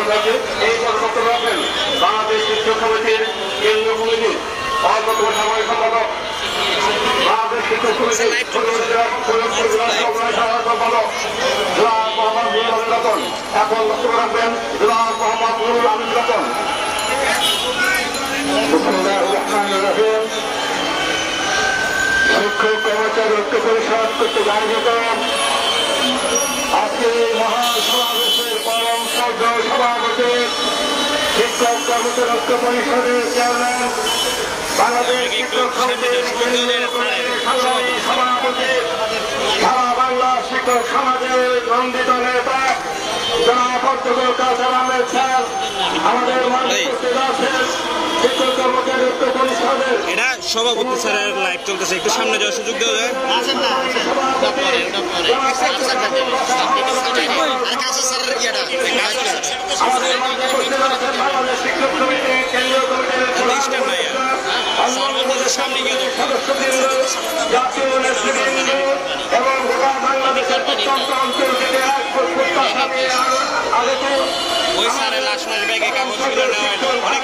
এই বক্তব্য রাখবেন বাংলাদেশ শিক্ষক সমিতির কেন্দ্রীয় কমিটির অন্যতম সাময়িক সম্পাদক বাংলাদেশ শিক্ষক সমিতির রতন। এখন বক্তব্য রাখবেন জনাব মোহাম্মদ নুরুল আমিন রতন। শিক্ষক কর্মচারী ঐক্য পরিষদ কর্তৃক আয়োজিত আজকে মহাসমাবেশের পরম শ্রদ্ধেয় সভাপতি শিক্ষক কর্মচারী ঐক্য পরিষদের চেয়ারম্যান বাংলাদেশ শিক্ষক সমিতির সভাপতি সারা বাংলা শিক্ষক সমাজের নন্দিত নেতা জনাব অধ্যক্ষ কাসেম আহমেদ স্যার, আমাদের শিক্ষক কর্মচারী ঐক্য পরিষদের এটা সভাপতি স্যারের লাইভ চলতেছে, একটু সামনে যাওয়ার সুযোগ দেওয়া যায়। সামনে গিয়ে এবং বাংলাদেশের প্রত্যন্ত অঞ্চল থেকে ওই স্যারের লাশ মাস ব্যাগে কাগজগুলো নেওয়া হলো অনেক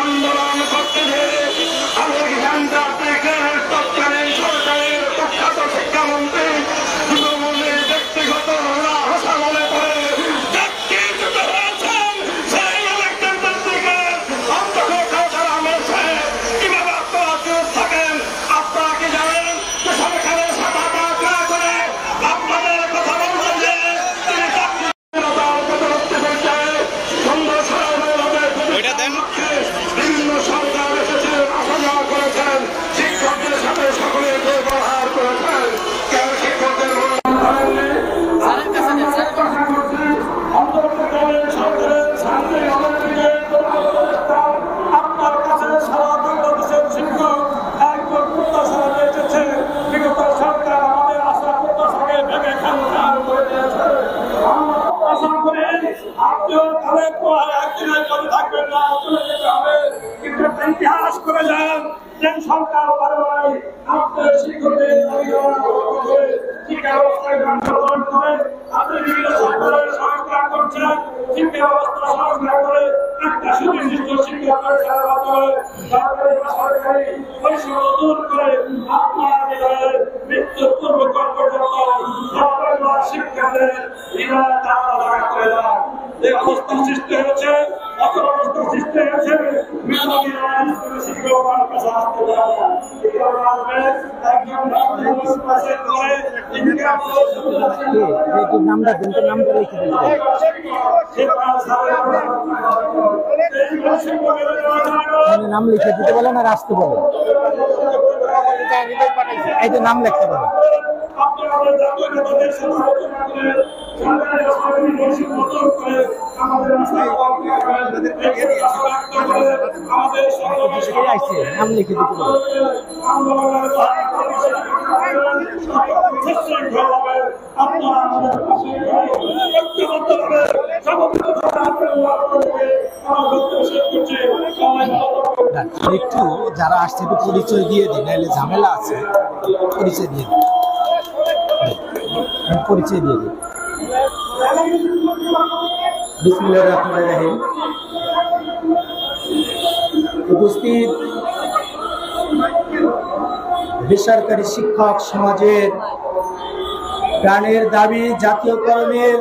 আন্দোলন করতে তৎকালীন সরকারের প্রখ্যাত শিক্ষামন্ত্রী যুবমন্ত্রীর ব্যক্তিগত হাসামলে পড়ে ইতিহাস করে যান যে সরকার পারবাই আপনার শিক্ষকদের শিক্ষা ব্যবস্থায় আন্দোলন করে আপনি বিভিন্ন সরকারের সংস্কার করছেন, শিক্ষা ব্যবস্থা সংস্কার করে একটা সুনির্দিষ্ট শিক্ষা ব্যবস্থার মাধ্যমে সরকারি বা সরকারি বৈষম্য দূর করে আপনার বিদায়ের মৃত্যুর পূর্বক্ষণ পর্যন্ত শিক্ষাদের করে দেওয়া যে অবস্থা সৃষ্টি হয়েছে, অত অবস্থা সৃষ্টি হয়েছে নামটা কিন্তু নামটা লিখে নাম লিখে দিতে বলে না আসতে বলে, এই যে নাম লিখতে বলে। নাম লিখে দিতে বলে। একটু যারা আসছে একটু পরিচয় দিয়ে দিন, নাহলে ঝামেলা আছে। পরিচয় দিয়ে দিন, পরিচয় দিয়ে দিন। বিসমিল্লাহির রহমানির রহিম। উপস্থিত বেসরকারি শিক্ষক সমাজের প্রাণের দাবি জাতীয়করণের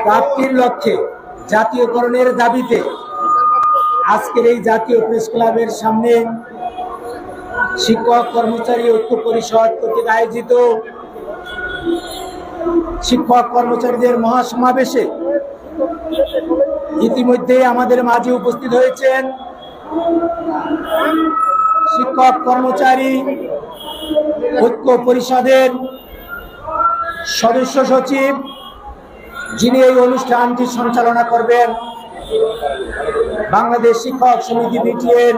প্রাপ্তির লক্ষ্যে জাতীয়করণের দাবিতে আজকের এই জাতীয় প্রেস ক্লাবের সামনে শিক্ষক কর্মচারী ঐক্য পরিষদ কর্তৃক আয়োজিত শিক্ষক কর্মচারীদের মহাসমাবেশে ইতিমধ্যে আমাদের মাঝে উপস্থিত হয়েছেন শিক্ষক কর্মচারী ঐক্য পরিষদের সদস্য সচিব, যিনি এই অনুষ্ঠানটি সঞ্চালনা করবেন, বাংলাদেশ শিক্ষক সমিতি বিটিএর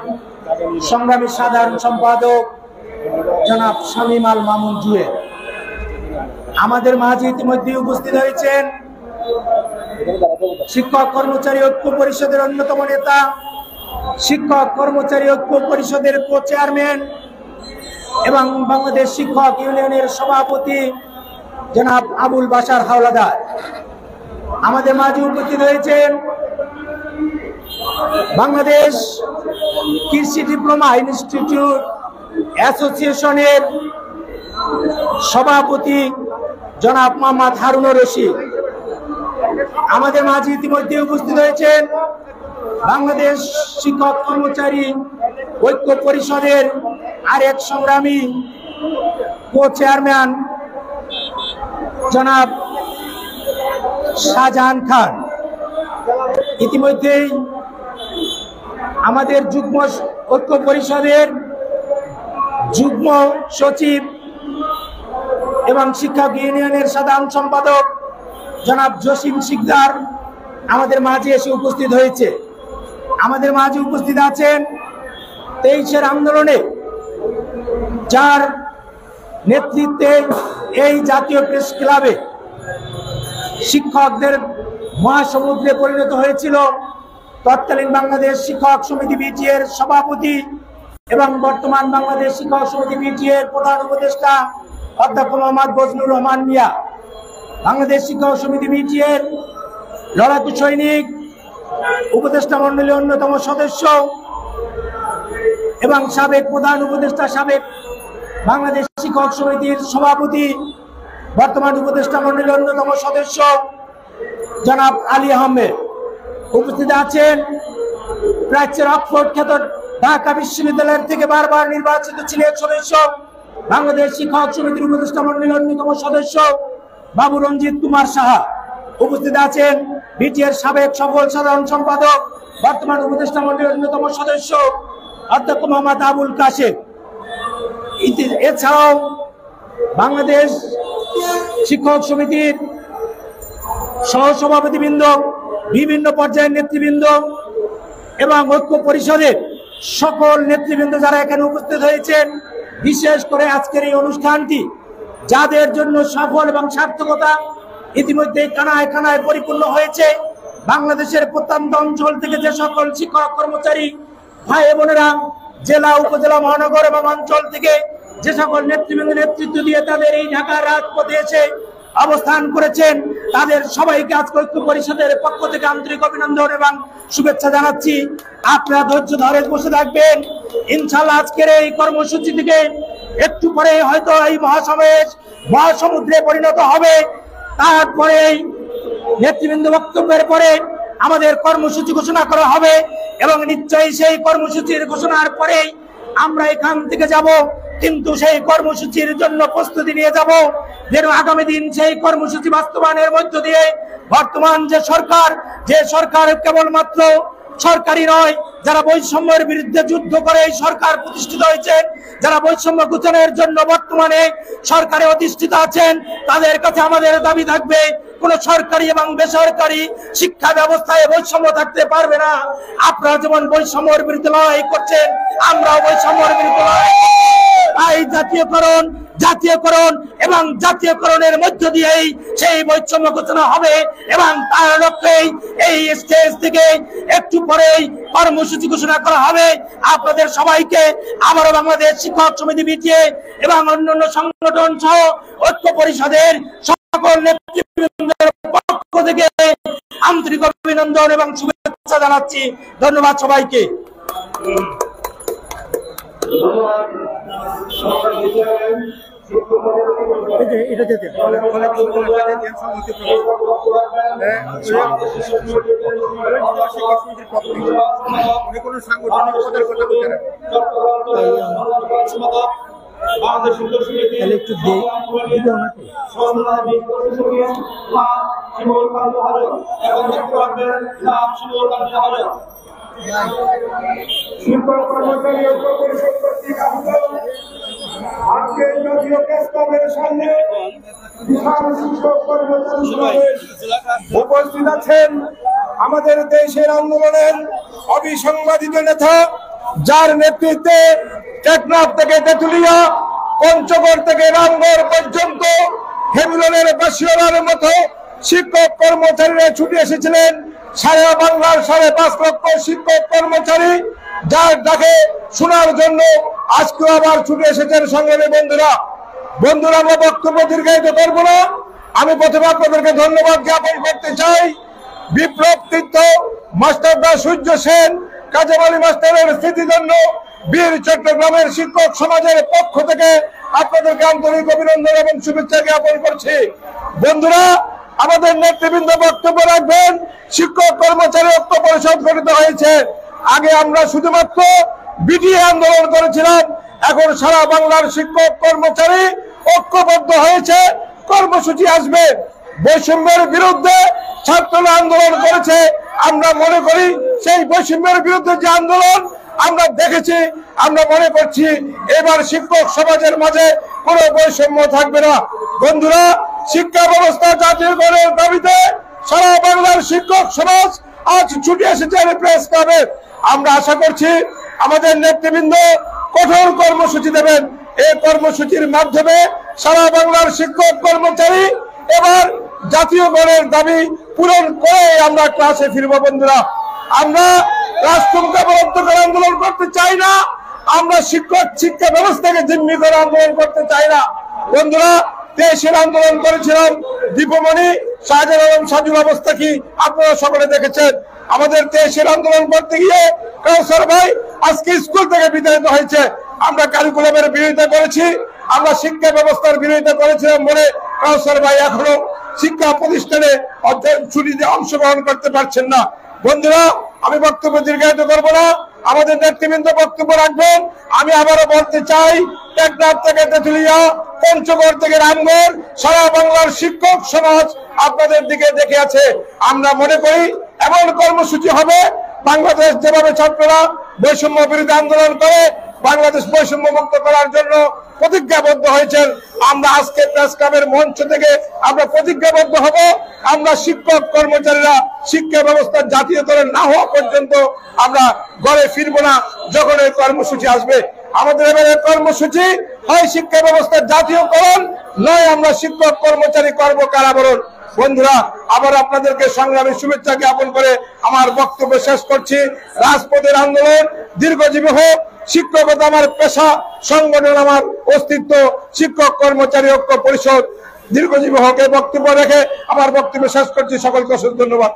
সংগ্রামী সাধারণ সম্পাদক জনাব শামীম আল মামুন জুয়েল। আমাদের মাঝে ইতিমধ্যে উপস্থিত হয়েছেন শিক্ষক কর্মচারী ঐক্য পরিষদের অন্যতম নেতা, শিক্ষক কর্মচারী ঐক্য পরিষদের কো চেয়ারম্যান এবং বাংলাদেশ শিক্ষক ইউনিয়নের সভাপতি জনাব আবুল বাশার হাওলাদার। আমাদের মাঝে উপস্থিত হয়েছেন বাংলাদেশ কৃষি ডিপ্লোমা ইনস্টিটিউট অ্যাসোসিয়েশনের সভাপতি জনাব মোহাম্মদ হারুনুর রশিদ। আমাদের মাঝে ইতিমধ্যে উপস্থিত হয়েছেন বাংলাদেশ শিক্ষক কর্মচারী ঐক্য পরিষদের আরেক সংগ্রামী কো চেয়ারম্যান জনাব শাহজাহান খান। ইতিমধ্যেই আমাদের যুগ্ম ঐক্য পরিষদের যুগ্ম সচিব এবং শিক্ষক ইউনিয়নের সাধারণ সম্পাদক জনাব জসিম শিকদার আমাদের মাঝে এসে উপস্থিত হয়েছে। আমাদের মাঝে উপস্থিত আছেন 23-এর আন্দোলনে যার নেতৃত্বে এই জাতীয় প্রেস ক্লাবে শিক্ষকদের মহাসমুদ্রে পরিণত হয়েছিল তৎকালীন বাংলাদেশ শিক্ষক সমিতি বিটিএর সভাপতি এবং বর্তমান বাংলাদেশ শিক্ষক সমিতি বিটিএর প্রধান উপদেষ্টা অধ্যক্ষ মোহাম্মদ বজলুর রহমান মিয়া। বাংলাদেশ শিক্ষক সমিতি বিটিএর লড়াকু সৈনিক, উপদেষ্টা মন্ডলীর অন্যতম সদস্য এবং সাবেক প্রধান উপদেষ্টা, সাবেক বাংলাদেশ শিক্ষক সমিতির সভাপতি, বর্তমান উপদেষ্টা মন্ডলীর অন্যতম সদস্য জনাব আলী আহমেদ। উপস্থিত আছেন প্রাচ্যের অক্সফোর্ড খ্যাত ঢাকা বিশ্ববিদ্যালয়ের থেকে বারবার নির্বাচিত ছিলেন সদস্য, বাংলাদেশ শিক্ষক সমিতির উপদেষ্টা মন্ডলীর অন্যতম সদস্য বাবু রঞ্জিত কুমার সাহা। উপস্থিত আছেন বিটিএর সাবেক সফল সাধারণ সম্পাদক, বর্তমান উপদেষ্টা মন্ডলীর অন্যতম সদস্য অধ্যক্ষ মোহাম্মদ আবুল কাশেম। এছাড়াও বাংলাদেশ শিক্ষক সমিতির সহসভাপতিবৃন্দ, বিভিন্ন পর্যায়ের নেতৃবৃন্দ এবং ঐক্য পরিষদের সকল নেতৃবৃন্দ যারা এখানে উপস্থিত হয়েছেন, বিশেষ করে আজকের এই অনুষ্ঠানটি যাদের জন্য সফল এবং সার্থকতা ইতিমধ্যে কানায় কানায় পরিপূর্ণ হয়েছে, বাংলাদেশের প্রত্যন্ত অঞ্চল থেকে যে সকল শিক্ষক কর্মচারী ভাই বোনেরা জেলা, উপজেলা, মহানগর এবং অঞ্চল থেকে যে সকল নেতৃবৃন্দ নেতৃত্ব দিয়ে তাদের এই ঢাকার রাজপথে এসে অবস্থান করেছেন, তাদের সবাইকে আজকে ঐক্য পরিষদের পক্ষ থেকে আন্তরিক অভিনন্দন এবং শুভেচ্ছা জানাচ্ছি। আপনারা ধৈর্য ধরে বসে থাকবেন, ইনশাআল্লাহ আজকের এই কর্মসূচি থেকে একটু পরে হয়তো এই মহাসমাবেশ মহাসমুদ্রে পরিণত হবে। তারপরে নেতৃবৃন্দ বক্তব্যের পরে আমাদের কর্মসূচি ঘোষণা করা হবে এবং নিশ্চয়ই সেই কর্মসূচির ঘোষণার পরেই আমরা এখান থেকে যাব, কিন্তু সেই কর্মসূচির জন্য প্রস্তুতি নিয়ে যাব যেন আগামী দিন সেই কর্মসূচি বাস্তবায়নের মধ্য দিয়ে বর্তমান যে সরকার কেবলমাত্র সরকারি নয়, যারা বৈষম্যের বিরুদ্ধে যুদ্ধ করে এই সরকার প্রতিষ্ঠিত হয়েছেন, যারা বৈষম্য ঘোষণের জন্য বর্তমানে সরকারে অধিষ্ঠিত আছেন, তাদের কাছে আমাদের দাবি থাকবে কোন সরকারি এবং বেসরকারি শিক্ষা ব্যবস্থায় বৈষম্য থাকতে পারবে না। আপনারা যেমন বৈষম্যের বিরুদ্ধে লড়াই করছেন, আমরাও বৈষম্যের বিরুদ্ধে লড়াই। তাই জাতীয়করণ এবং জাতীয়করণের মধ্য দিয়েই সেই বৈষম্য ঘোষণা হবে এবং তার লক্ষ্যেই এই স্টেজ থেকে একটু পরেই কর্মসূচি ঘোষণা করা হবে। আপনাদের সবাইকে আবারও বাংলাদেশ শিক্ষক সমিতি বিটিএ এবং অন্যান্য সংগঠন সহ ঐক্য পরিষদের সকল নেতৃবৃন্দের পক্ষ থেকে আন্তরিক অভিনন্দন এবং শুভেচ্ছা জানাচ্ছি। ধন্যবাদ সবাইকে। শিক্ষক কর্মচারী ঐক্য পরিষদ কর্তৃক আজকের জাতীয় প্রেস ক্লাবের সামনে বিশাল শিক্ষক কর্মচারী সমাবেশ উপস্থিত আছেন আমাদের দেশের আন্দোলনের অবিসংবাদিত নেতা, যার নেতৃত্বে টেকনাফ থেকে তেঁতুলিয়া, পঞ্চগড় থেকে রামগড় পর্যন্ত হেমিলনের বাসিওয়ালার মতো শিক্ষক কর্মচারীরা ছুটে এসেছিলেন। সারা বাংলার 5.5 লক্ষ শিক্ষক কর্মচারী যার ডাকে শোনার জন্য আজকে আবার ছুটে এসেছেন সংগ্রামী বন্ধুরা। আমরা বক্তব্য দীর্ঘায়িত করব না। আমি প্রথমে আপনাদেরকে ধন্যবাদ জ্ঞাপন করতে চাই। বিপ্লব তীর্থ মাস্টারদা সূর্য সেন কাজেম আলী মাস্টারের স্মৃতিজন্য বীর চট্টগ্রামের শিক্ষক সমাজের পক্ষ থেকে আপনাদেরকে আন্তরিক অভিনন্দন এবং শুভেচ্ছা জ্ঞাপন করছি। বন্ধুরা, আমাদের নেতৃবৃন্দ বক্তব্য রাখবেন। শিক্ষক কর্মচারী ঐক্য পরিষদ গঠিত হয়েছে। আগে আমরা শুধুমাত্র বিটিএ আন্দোলন করেছিলাম, এখন সারা বাংলার শিক্ষক কর্মচারী ঐক্যবদ্ধ হয়েছে। কর্মসূচি আসবে। বৈষম্যের বিরুদ্ধে ছাত্ররা আন্দোলন করেছে। আমরা মনে করি সেই বৈষম্যের বিরুদ্ধে যে আন্দোলন আমরা দেখেছি, আমরা মনে করছি এবার শিক্ষক সমাজের মাঝে কোনো বৈষম্য থাকবে না। বন্ধুরা, শিক্ষা ব্যবস্থা জাতীয়করণের দাবিতে সারা বাংলার শিক্ষক সমাজ আজ ছুটে এসেছে প্রেস ক্লাবে। আমরা আশা করছি আমাদের নেতৃবৃন্দ কঠোর কর্মসূচি দেবেন। এই কর্মসূচির মাধ্যমে সারা বাংলার শিক্ষক কর্মচারী এবার জাতীয়করণের দাবি পূরণ করে আমরা ক্লাসে ফিরব। বন্ধুরা, আমরা রাষ্ট্রকে বরাদ্দ করে আন্দোলন করতে চাই না। আমরা শিক্ষা ব্যবস্থাকে জিম্মি করে আন্দোলন করতে চাই না। বন্ধুরা, দেশের আন্দোলন করেছিলাম দীপমণি, শাহজাহান আলম সাজুর অবস্থা কি আপনারা সকলে দেখেছেন। আমাদের দেশের আন্দোলন করতে গিয়ে কাউসার ভাই আজকে স্কুল থেকে বিতাড়িত হয়েছে। আমরা কারিকুলামের বিরোধিতা করেছি, আমরা শিক্ষা ব্যবস্থার বিরোধিতা করেছিলাম বলে কাউসার ভাই এখনো শিক্ষা প্রতিষ্ঠানে অধ্যয়ন ছুটিতে অংশগ্রহণ করতে পারছেন না। বন্ধুরা, আমি বক্তব্য দীর্ঘায়িত করব না। আমাদের নেতৃবৃন্দ বক্তব্য রাখবেন। আমি আবারও বলতে চাই, টেকনাফ থেকে তেঁতুলিয়া, পঞ্চগড় থেকে রামগড়, সারা বাংলার শিক্ষক সমাজ আপনাদের দিকে দেখে আছে। আমরা মনে করি এমন কর্মসূচি হবে, বাংলাদেশ যেভাবে ছাত্ররা বৈষম্য বিরোধী আন্দোলন করে বাংলাদেশ বৈষম্য মুক্ত করার জন্য প্রতিজ্ঞাবদ্ধ হয়েছেন, আমরা আজকে প্রেস ক্লাবের মঞ্চ থেকে আমরা প্রতিজ্ঞাবদ্ধ হব। আমরা শিক্ষক কর্মচারীরা শিক্ষা ব্যবস্থার জাতীয়করণ না হওয়া পর্যন্ত আমরা ঘরে ফিরব না। যখন এই কর্মসূচি আসবে, আমাদের এবারে কর্মসূচি হয় শিক্ষা ব্যবস্থার জাতীয়করণ, নয় আমরা শিক্ষক কর্মচারী করব কারাবরণ। বন্ধুরা, আবার আপনাদেরকে সংগ্রামী শুভেচ্ছা জ্ঞাপন করে আমার বক্তব্য শেষ করছি। রাজপথের আন্দোলন দীর্ঘজীবী হোক। শিক্ষকতা আমার পেশা, সংগঠন আমার অস্তিত্ব। শিক্ষক কর্মচারী ঐক্য পরিষদ দীর্ঘজীবী হোক। এই বক্তব্য রেখে আমার বক্তব্য শেষ করছি। সকলকে অসংখ্য ধন্যবাদ।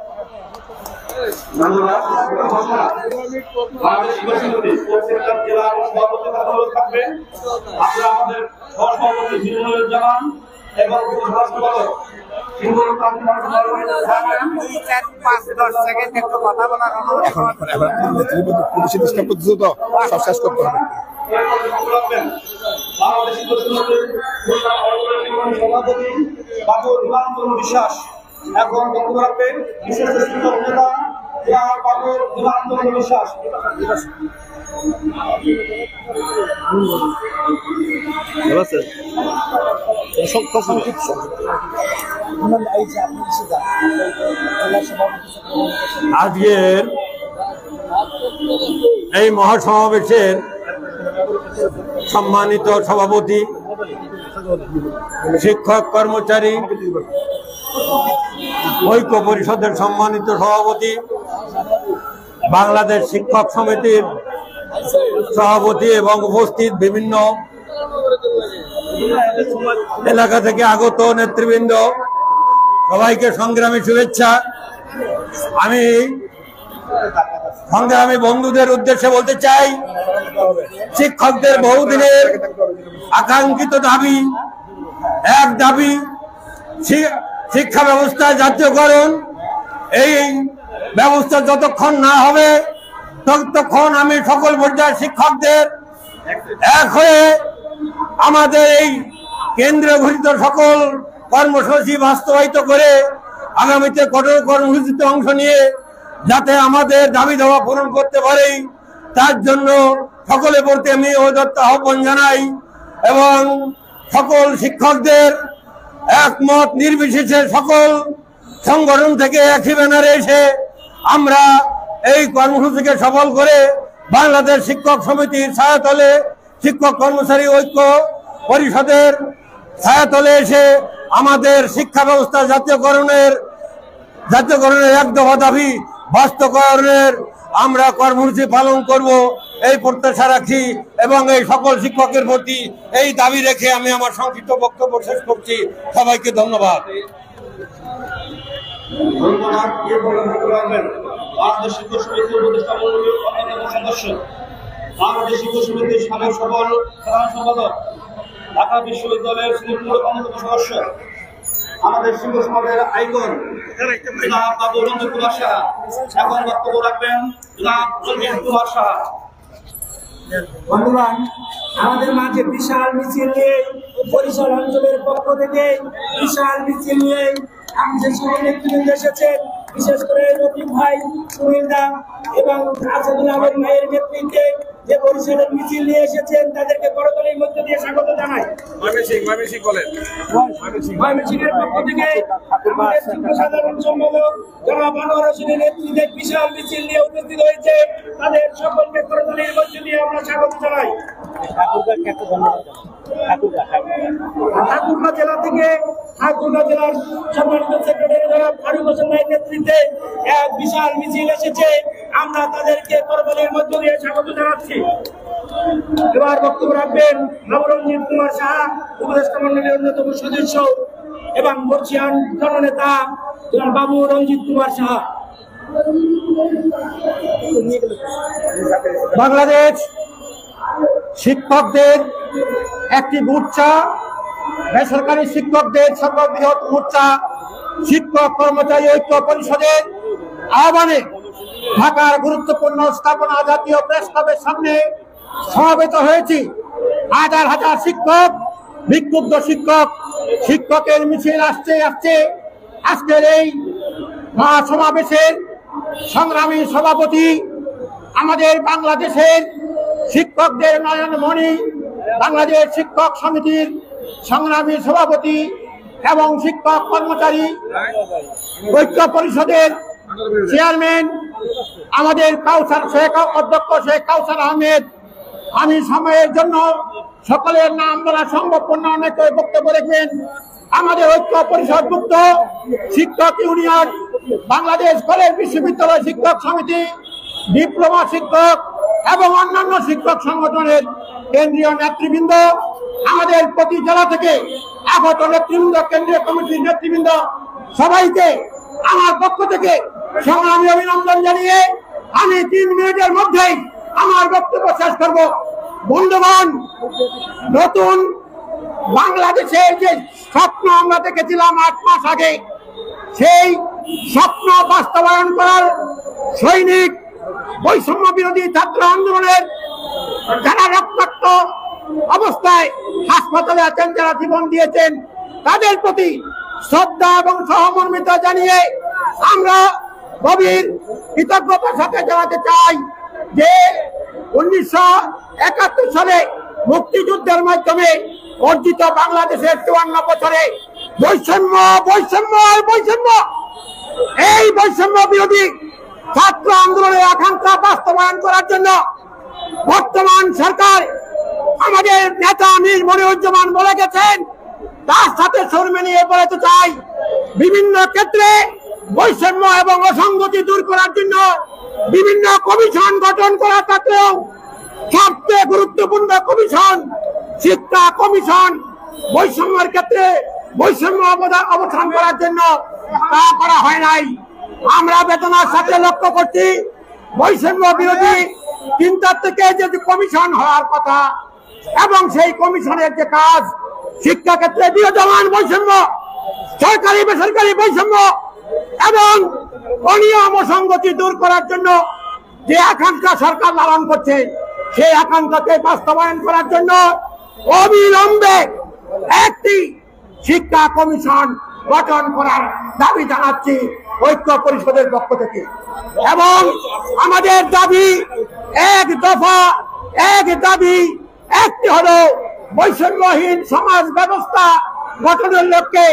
বিশ্বাস এখন বক্তব্য রাখবেন বিশেষ শিক্ষক নেতা বিশ্বাস। আজকের এই মহাসমাবেশের সম্মানিত সভাপতি, শিক্ষক কর্মচারী ঐক্য পরিষদের সম্মানিত সভাপতি, বাংলাদেশ শিক্ষক সমিতির সভাপতি এবং উপস্থিত বিভিন্ন এলাকা থেকে আগত নেতৃবৃন্দ, সবাইকে সংগ্রামী শুভেচ্ছা। আমি সংগ্রামী বন্ধুদের উদ্দেশ্যে বলতে চাই, শিক্ষকদের বহুদিনের আকাঙ্ক্ষিত দাবি, এক দাবি শিক্ষা ব্যবস্থা জাতীয়করণ। এই ব্যবস্থা যতক্ষণ না হবে ততক্ষণ আমি সকল পর্যায়ের শিক্ষকদের এক হয়ে আমাদের এই কেন্দ্রীয় ঘোষিত সকল কর্মসূচি বাস্তবায়িত করে আগামীতে কঠোর কর্মসূচিতে অংশ নিয়ে যাতে আমাদের দাবি দাওয়া পূরণ করতে পারি, তার জন্য সকলের প্রতি আমি ঔদাত্ত আহ্বান জানাই এবং সকল শিক্ষকদের একমত নির্বিশেষে সকল সংগঠন থেকে একই ব্যানারে এসে আমরা এই কর্মসূচিকে সফল করে বাংলাদেশ শিক্ষক সমিতির ছায়াতলে, শিক্ষক কর্মচারী ঐক্য পরিষদের ছায়াতলে এসে আমাদের শিক্ষা ব্যবস্থা জাতীয়করণের এক দফা দাবি বাস্তবায়নের আমরা কর্মসূচি পালন করব এই প্রত্যাশা রাখি এবং এই সকল শিক্ষকের প্রতি এই দাবি রেখে আমি আমার সংক্ষিপ্ত বক্তব্য শেষ করছি। সবাইকে ধন্যবাদ। বাংলাদেশ শিক্ষক সমিতির উপদেষ্টা মণ্ডলীর অন্যতম সদস্য, বাংলাদেশ শিক্ষক সমিতির সাবেক সাধারণ সম্পাদক, ঢাকা বিশ্ববিদ্যালয়ের শ্রীমূল অন্যতম সদস্য, আমাদের শিক্ষক সমাজের আইকন জনাব বাবু রঞ্জিত কুমার সাহা এখন বক্তব্য রাখবেন। জনাব রঞ্জিত কুমার সাহা। বন্ধুগণ, আমাদের মাঝে বিশাল মিছিল নিয়ে বরিশাল অঞ্চলের পক্ষ থেকে বিশাল মিছিল নিয়ে আমাদের সকল নেতৃবৃন্দ এসেছেন, বিশেষ করে রফিক ভাই, সুনীল দা এবং আসাদুল আহমেদ ভাইয়ের নেতৃত্বে যে বরিশালের মিছিল নিয়ে এসেছেন তাদেরকে করতালির মধ্যে দিয়ে স্বাগত জানাই। ময়মনসিংহের পক্ষ থেকে আমাদের যুগ্ম সাধারণ সম্পাদক জনাব আনোয়ার হোসেনের নেতৃত্বে বিশাল মিছিল নিয়ে উপস্থিত হয়েছে, তাদের সকলকে করতালির মধ্যে দিয়ে আমরা স্বাগত জানাই। ঠাকুরগাঁ জেলা থেকে ঠাকুরগাঁ জেলার সম্মানিত সেক্রেটারি জনাব ফারুক হোসেন ভাইয়ের নেতৃত্বে এক বিশাল মিছিল এসেছে, আমরা তাদেরকে করতালির মধ্য দিয়ে স্বাগত জানাচ্ছি। এবার বক্তব্য রাখবেন বাবু রঞ্জিত কুমার সাহা, উপদেষ্টা মণ্ডলীর অন্যতম সদস্য এবং বর্ষিয়ান জননেতা বাবু রঞ্জিত কুমার সাহা। বাংলাদেশ শিক্ষকদের একটি মোর্চা, বেসরকারি শিক্ষকদের সর্ববৃহৎ মোর্চা শিক্ষক কর্মচারী ঐক্য পরিষদের আহ্বানে ঢাকার গুরুত্বপূর্ণ স্থাপনা জাতীয় প্রেস ক্লাবের সামনে সমবেত হয়েছি। হাজার হাজার শিক্ষক, বিক্ষুব্ধ শিক্ষক, শিক্ষকের মিছিল আসছে। আজকের এই মহাসমাবেশের সংগ্রামী সভাপতি, আমাদের বাংলাদেশের শিক্ষকদের নয়নমণি, বাংলাদেশ শিক্ষক সমিতির সংগ্রামী সভাপতি এবং শিক্ষক কর্মচারী ঐক্য পরিষদের চেয়ারম্যান আমাদের অধ্যক্ষ শেখ কাউসার আহমেদ। আমি সময়ের জন্য সকলের নাম বলা সম্ভব না, অনেকে বক্তব্য রাখবেন। আমাদের ঐক্য পরিষদভুক্ত শিক্ষক ইউনিয়ন, বাংলাদেশ কলেজ বিশ্ববিদ্যালয় শিক্ষক সমিতি, ডিপ্লোমা শিক্ষক এবং অন্যান্য শিক্ষক সংগঠনের কেন্দ্রীয় নেতৃবৃন্দ, আমাদের প্রতি জেলা থেকে আগত নেতৃবৃন্দ, কেন্দ্রীয় কমিটির নেতৃবৃন্দ, সবাইকে আমার পক্ষ থেকে সংগ্রামী অভিনন্দন জানিয়ে আমি 3 মিনিটের মধ্যেই আমার বক্তব্য শেষ করব। বন্ধুগণ, নতুন বাংলাদেশের যে স্বপ্ন আমরা দেখেছিলাম 8 মাস আগে, সেই স্বপ্ন বাস্তবায়ন করার সৈনিক, বৈষম্য বিরোধী ছাত্র আন্দোলনের যারা রক্তাক্ত অবস্থায় হাসপাতালে আছেন, যারা জীবন দিয়েছেন, তাদের প্রতি শ্রদ্ধা এবং সহমর্মিতা জানিয়ে আমরা গভীর কৃতজ্ঞতার সাথে জানাতে চাই যে 1971 সালে মুক্তিযুদ্ধের মাধ্যমে অর্জিত বাংলাদেশের 54 বছরে বৈষম্য এই বৈষম্য বিরোধী ছাত্র আন্দোলনের আকাঙ্ক্ষা বাস্তবায়ন করার জন্য বর্তমান সরকার, আমাদের নেতা মীর মনিরুজ্জামান বলে গেছেন, তার সাথে সুর মিলিয়ে বলতে চাই, বিভিন্ন ক্ষেত্রে বৈষম্য এবং অসঙ্গতি দূর করার জন্য বিভিন্ন কমিশন গঠন করা থাকলেও সবচেয়ে গুরুত্বপূর্ণ কমিশন শিক্ষা কমিশন, বৈষম্যের ক্ষেত্রে বৈষম্য অবসান করার জন্য তা করা হয় নাই। আমরা বেদনার সাথে লক্ষ্য করছি, বৈষম্য বিরোধী চিন্তা থেকে যে কমিশন হওয়ার কথা এবং সেই কমিশনের যে কাজ, শিক্ষা ক্ষেত্রে বিরাজমান বৈষম্য, সরকারি বেসরকারি বৈষম্য এবং অনিয়ম অসঙ্গতি দূর করার জন্য যে আকাঙ্ক্ষা সরকার লালন করছে, সেই আকাঙ্ক্ষাকে বাস্তবায়ন করার জন্য অবিলম্বে একটি শিক্ষা কমিশন গঠন করার দাবি জানাচ্ছি ঐক্য পরিষদের পক্ষ থেকে। এবং আমাদের দাবি এক দফা, এক দাবি একটি হলো বৈষম্যহীন সমাজ ব্যবস্থা গঠনের লক্ষ্যে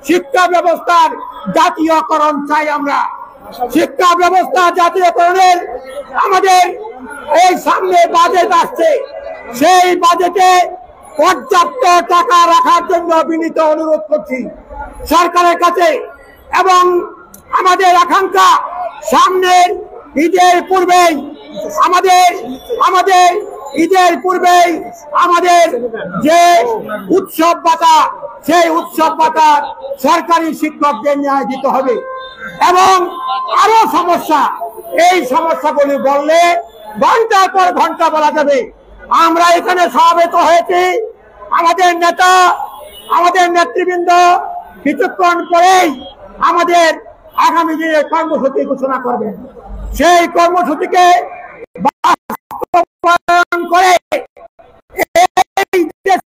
শিক্ষা ব্যবস্থার জাতীয়করণ চাই। আমরা শিক্ষা ব্যবস্থা জাতীয়করণের আমাদের এই সামনে বাজেট আসছে, সেই বাজেটে পর্যাপ্ত টাকা রাখার জন্য বিনীত অনুরোধ করছি সরকারের কাছে। এবং আমাদের আকাঙ্ক্ষা সামনের ঈদের পূর্বেই আমাদের যে উৎসব ভাতা, সেই উৎসব ভাতা সরকারি শিক্ষকদের ন্যায় দিতে হবে। এবং আরো সমস্যা, এই সমস্যাগুলি বললে ঘন্টার পর ঘন্টা বলা যাবে। আমরা এখানে সমবেত হয়েছি, আমাদের নেতা, আমাদের নেতৃবৃন্দ কিছুক্ষণ পরেই আমাদের আগামী দিনের কর্মসূচি ঘোষণা করবেন। সেই কর্মসূচিকে